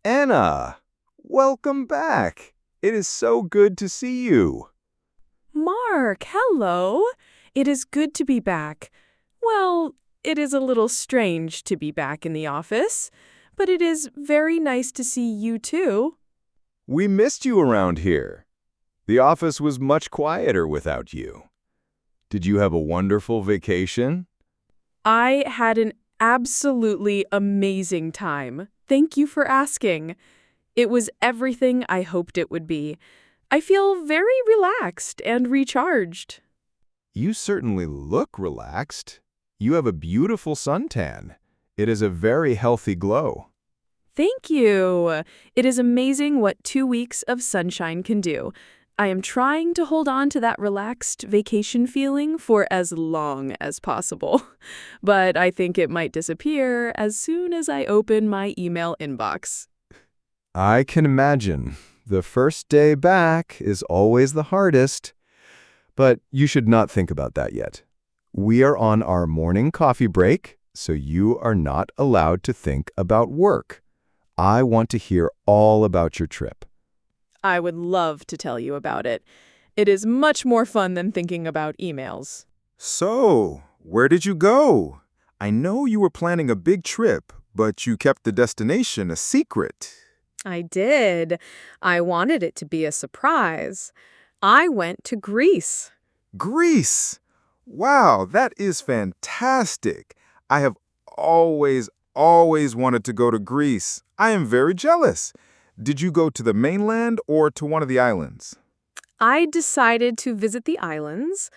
Anna, welcome back. It is so good to see you. Mark, hello. It is good to be back. Well, it is a little strange to be back in the office, but it is very nice to see you too. We missed you around here. The office was much quieter without you. Did you have a wonderful vacation? I had an absolutely amazing time. Thank you for asking. It was everything I hoped it would be. I feel very relaxed and recharged. You certainly look relaxed. You have a beautiful suntan. It is a very healthy glow. Thank you. It is amazing what 2 weeks of sunshine can do. I am trying to hold on to that relaxed vacation feeling for as long as possible. But I think it might disappear as soon as I open my email inbox. I can imagine. The first day back is always the hardest. But you should not think about that yet. We are on our morning coffee break, so you are not allowed to think about work. I want to hear all about your trip. I would love to tell you about it. It is much more fun than thinking about emails. So, where did you go? I know you were planning a big trip, but you kept the destination a secret. I did. I wanted it to be a surprise. I went to Greece. Greece! Wow, that is fantastic. I have always wanted to go to Greece. I am very jealous. Did you go to the mainland or to one of the islands? I decided to visit the islands.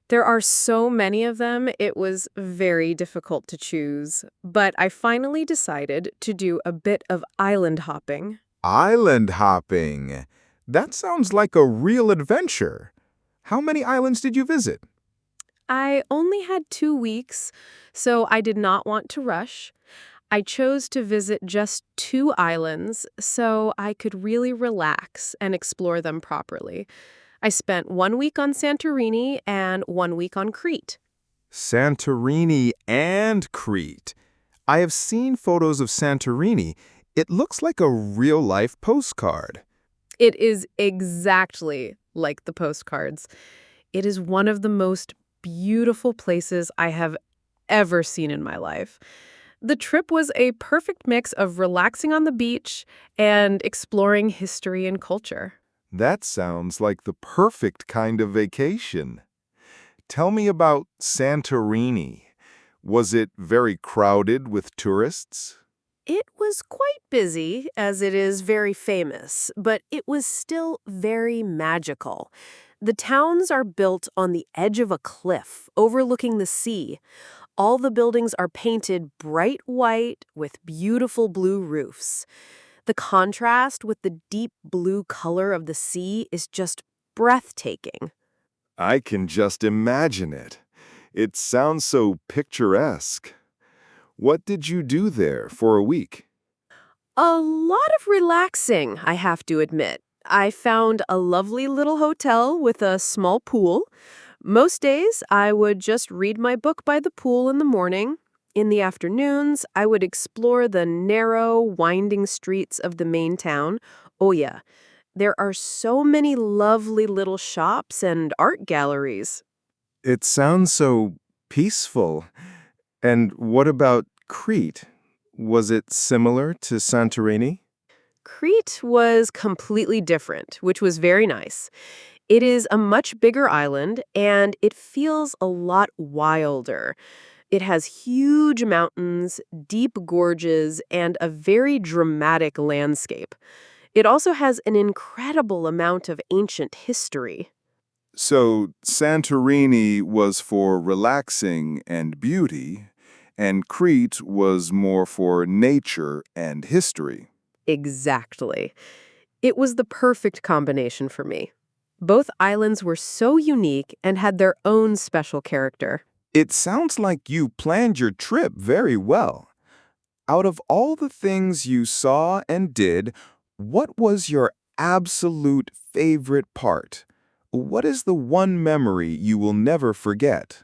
There are so many of them, it was very difficult to choose. But I finally decided to do a bit of island hopping. Island hopping. That sounds like a real adventure. How many islands did you visit? I only had 2 weeks, so I did not want to rush. I chose to visit just 2 islands so I could really relax and explore them properly. I spent 1 week on Santorini and 1 week on Crete. Santorini and Crete. I have seen photos of Santorini. It looks like a real-life postcard. It is exactly like the postcards. It is one of the most beautiful places I have ever seen in my life. The trip was a perfect mix of relaxing on the beach and exploring history and culture. That sounds like the perfect kind of vacation. Tell me about Santorini. Was it very crowded with tourists? It was quite busy, as it is very famous, but it was still very magical. The towns are built on the edge of a cliff overlooking the sea. All the buildings are painted bright white with beautiful blue roofs. The contrast with the deep blue color of the sea is just breathtaking. I can just imagine it. It sounds so picturesque. What did you do there for a week? A lot of relaxing, I have to admit. I found a lovely little hotel with a small pool. Most days, I would just read my book by the pool in the morning. In the afternoons, I would explore the narrow, winding streets of the main town. Oh yeah, there are so many lovely little shops and art galleries. It sounds so peaceful. And what about Crete? Was it similar to Santorini? Crete was completely different, which was very nice. It is a much bigger island, and it feels a lot wilder. It has huge mountains, deep gorges, and a very dramatic landscape. It also has an incredible amount of ancient history. So Santorini was for relaxing and beauty, and Crete was more for nature and history. Exactly. It was the perfect combination for me. Both islands were so unique and had their own special character. It sounds like you planned your trip very well. Out of all the things you saw and did, what was your absolute favorite part? What is the one memory you will never forget?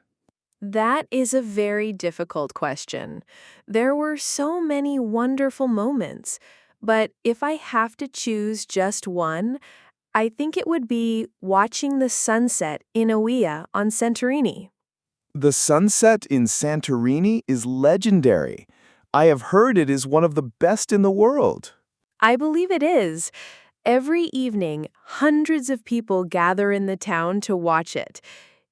That is a very difficult question. There were so many wonderful moments, But if I have to choose just one, I think it would be watching the sunset in Oia on Santorini. The sunset in Santorini is legendary. I have heard it is one of the best in the world. I believe it is. Every evening, hundreds of people gather in the town to watch it.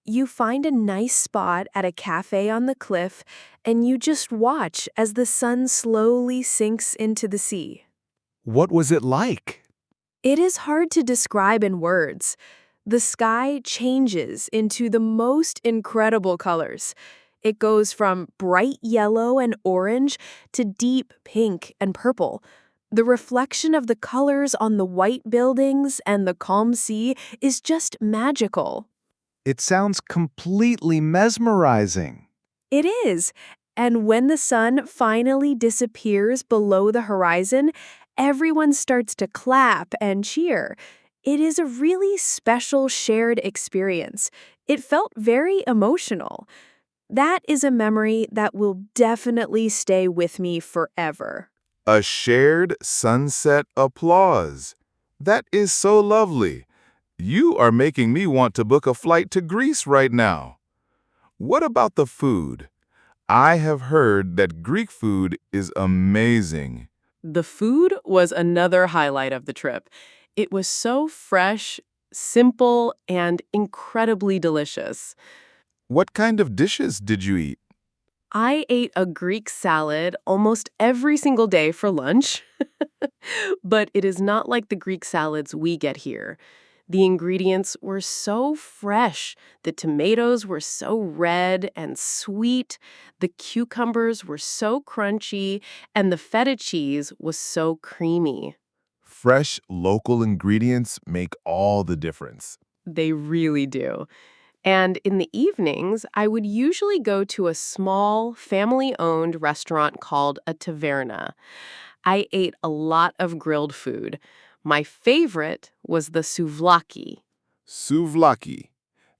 You find a nice spot at a cafe on the cliff, and you just watch as the sun slowly sinks into the sea. What was it like? It is hard to describe in words. The sky changes into the most incredible colors. It goes from bright yellow and orange to deep pink and purple. The reflection of the colors on the white buildings and the calm sea is just magical. It sounds completely mesmerizing. It is. And when the sun finally disappears below the horizon, everyone starts to clap and cheer. It is a really special shared experience. It felt very emotional. That is a memory that will definitely stay with me forever. A shared sunset applause. That is so lovely. You are making me want to book a flight to Greece right now. What about the food? I have heard that Greek food is amazing. The food was another highlight of the trip. It was so fresh, simple, and incredibly delicious. What kind of dishes did you eat? I ate a Greek salad almost every single day for lunch, but it is not like the Greek salads we get here. The ingredients were so fresh. The tomatoes were so red and sweet. The cucumbers were so crunchy, and the feta cheese was so creamy. Fresh, local ingredients make all the difference. They really do. And in the evenings, I would usually go to a small, family-owned restaurant called a taverna. I ate a lot of grilled food. My favorite was the souvlaki. Souvlaki.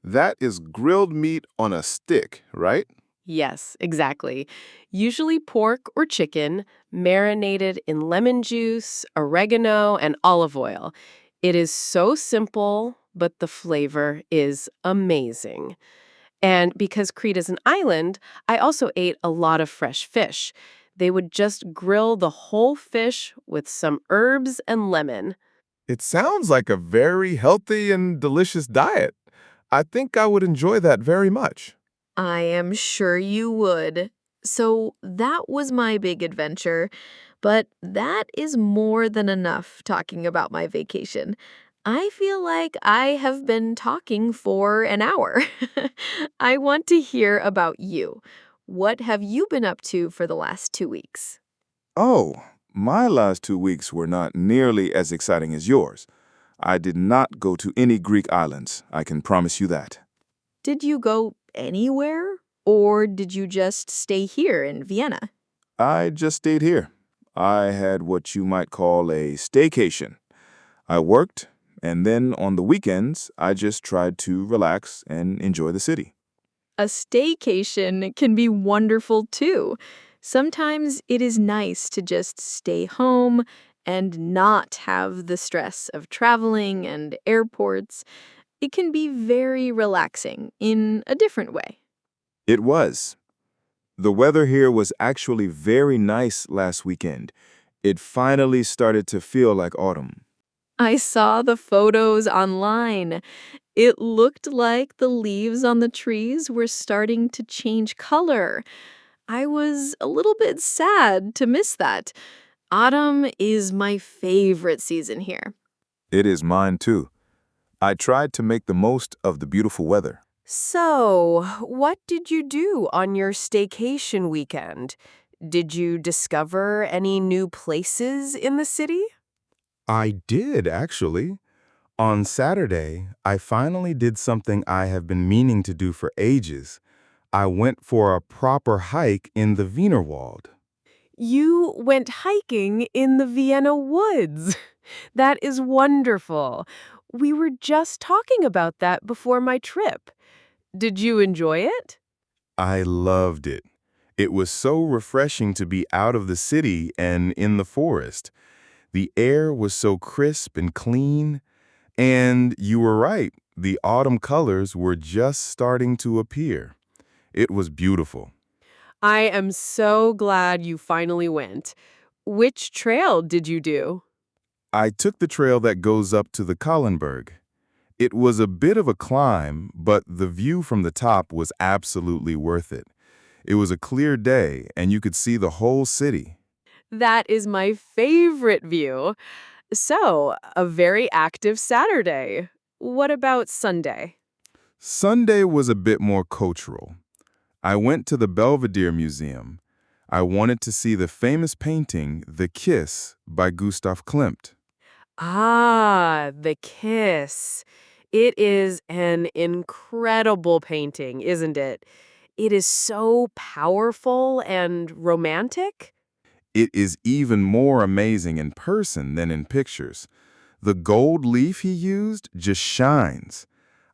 That is grilled meat on a stick, right? Yes, exactly. Usually pork or chicken, marinated in lemon juice, oregano, and olive oil. It is so simple, but the flavor is amazing. And because Crete is an island, I also ate a lot of fresh fish. They would just grill the whole fish with some herbs and lemon. It sounds like a very healthy and delicious diet. I think I would enjoy that very much. I am sure you would. So that was my big adventure, but that is more than enough talking about my vacation. I feel like I have been talking for an hour. I want to hear about you. What have you been up to for the last 2 weeks? Oh, my last 2 weeks were not nearly as exciting as yours. I did not go to any Greek islands, I can promise you that. Did you go anywhere? Or did you just stay here in Vienna? I just stayed here. I had what you might call a staycation. I worked, and then on the weekends, I just tried to relax and enjoy the city. A staycation can be wonderful too. Sometimes it is nice to just stay home and not have the stress of traveling and airports. It can be very relaxing in a different way. It was. The weather here was actually very nice last weekend. It finally started to feel like autumn. I saw the photos online. It looked like the leaves on the trees were starting to change color. I was a little bit sad to miss that. Autumn is my favorite season here. It is mine too. I tried to make the most of the beautiful weather. So, what did you do on your staycation weekend? Did you discover any new places in the city? I did, actually. On Saturday, I finally did something I have been meaning to do for ages. I went for a proper hike in the Wienerwald. You went hiking in the Vienna woods. That is wonderful. We were just talking about that before my trip. Did you enjoy it? I loved it. It was so refreshing to be out of the city and in the forest. The air was so crisp and clean, and you were right, the autumn colors were just starting to appear. It was beautiful. I am so glad you finally went. Which trail did you do? I took the trail that goes up to the Kahlenberg. It was a bit of a climb, but the view from the top was absolutely worth it. It was a clear day, and you could see the whole city. That is my favorite view. So, a very active Saturday. What about Sunday? Sunday was a bit more cultural. I went to the Belvedere Museum. I wanted to see the famous painting, The Kiss, by Gustav Klimt. Ah, The Kiss. It is an incredible painting, isn't it? It is so powerful and romantic. It is even more amazing in person than in pictures. The gold leaf he used just shines.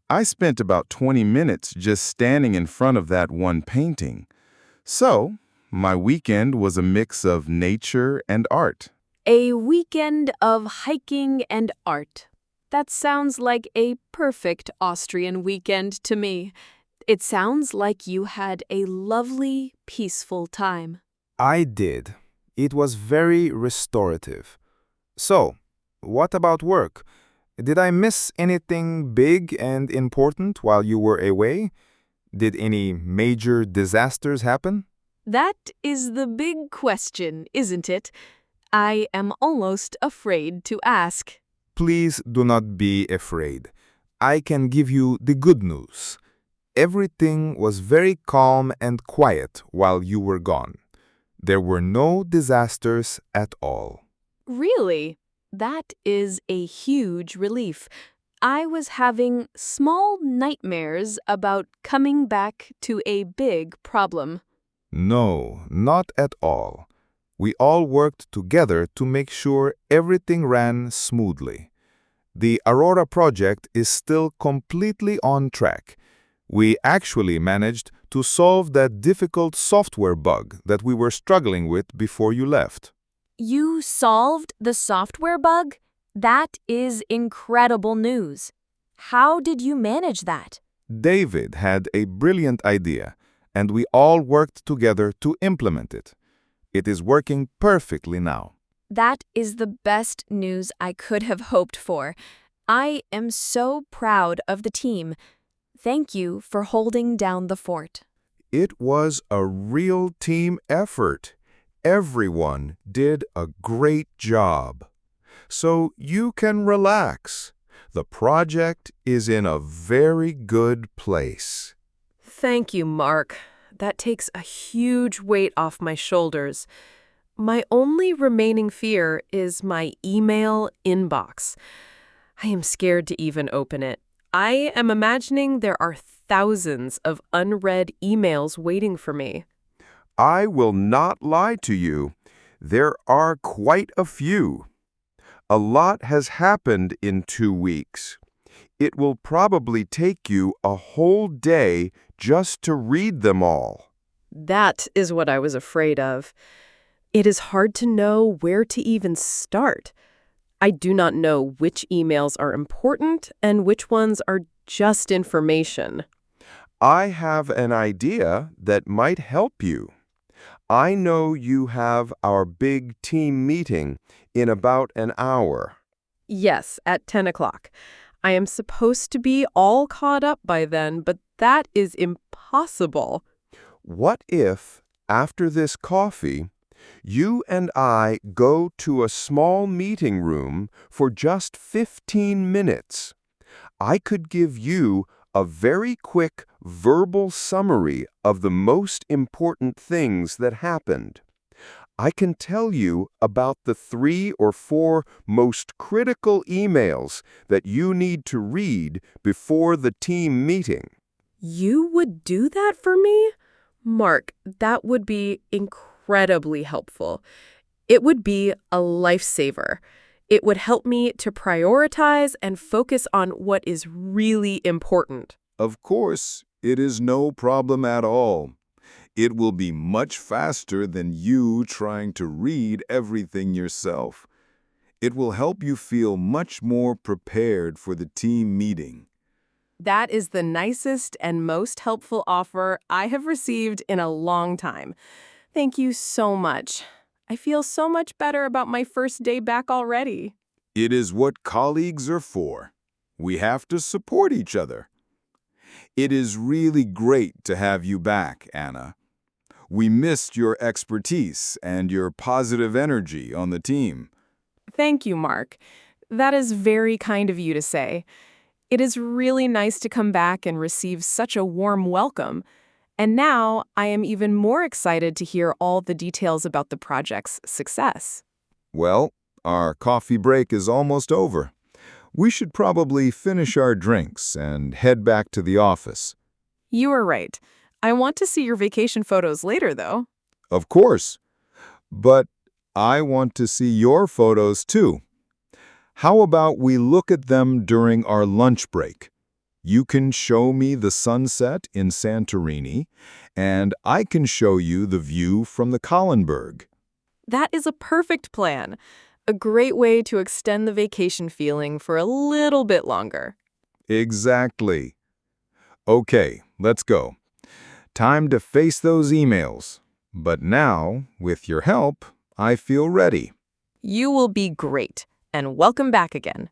I spent about 20 minutes just standing in front of that one painting. So, my weekend was a mix of nature and art. A weekend of hiking and art. That sounds like a perfect Austrian weekend to me. It sounds like you had a lovely, peaceful time. I did. It was very restorative. So, what about work? Did I miss anything big and important while you were away? Did any major disasters happen? That is the big question, isn't it? I am almost afraid to ask. Please do not be afraid. I can give you the good news. Everything was very calm and quiet while you were gone. There were no disasters at all. Really? That is a huge relief. I was having small nightmares about coming back to a big problem. No, not at all. We all worked together to make sure everything ran smoothly. The Aurora project is still completely on track. We actually managed to solve that difficult software bug that we were struggling with before you left. You solved the software bug? That is incredible news. How did you manage that? David had a brilliant idea, and we all worked together to implement it. It is working perfectly now. That is the best news I could have hoped for. I am so proud of the team. Thank you for holding down the fort. It was a real team effort. Everyone did a great job. So you can relax. The project is in a very good place. Thank you, Mark. That takes a huge weight off my shoulders. My only remaining fear is my email inbox. I am scared to even open it. I am imagining there are thousands of unread emails waiting for me. I will not lie to you. There are quite a few. A lot has happened in 2 weeks. It will probably take you a whole day just to read them all. That is what I was afraid of. It is hard to know where to even start. I do not know which emails are important and which ones are just information. I have an idea that might help you. I know you have our big team meeting in about an hour. Yes, at 10 o'clock. I am supposed to be all caught up by then, but that is impossible. What if, after this coffee, you and I go to a small meeting room for just 15 minutes? I could give you a very quick verbal summary of the most important things that happened. I can tell you about the 3 or 4 most critical emails that you need to read before the team meeting. You would do that for me? Mark, that would be incredibly helpful. It would be a lifesaver. It would help me to prioritize and focus on what is really important. Of course, it is no problem at all. It will be much faster than you trying to read everything yourself. It will help you feel much more prepared for the team meeting. That is the nicest and most helpful offer I have received in a long time. Thank you so much. I feel so much better about my first day back already. It is what colleagues are for. We have to support each other. It is really great to have you back, Anna. We missed your expertise and your positive energy on the team. Thank you, Mark. That is very kind of you to say. It is really nice to come back and receive such a warm welcome. And now I am even more excited to hear all the details about the project's success. Well, our coffee break is almost over. We should probably finish our drinks and head back to the office. You are right. I want to see your vacation photos later, though. Of course. But I want to see your photos too. How about we look at them during our lunch break? You can show me the sunset in Santorini, and I can show you the view from the Kahlenberg. That is a perfect plan. A great way to extend the vacation feeling for a little bit longer. Exactly. Okay, let's go. Time to face those emails. But now, with your help, I feel ready. You will be great, and welcome back again.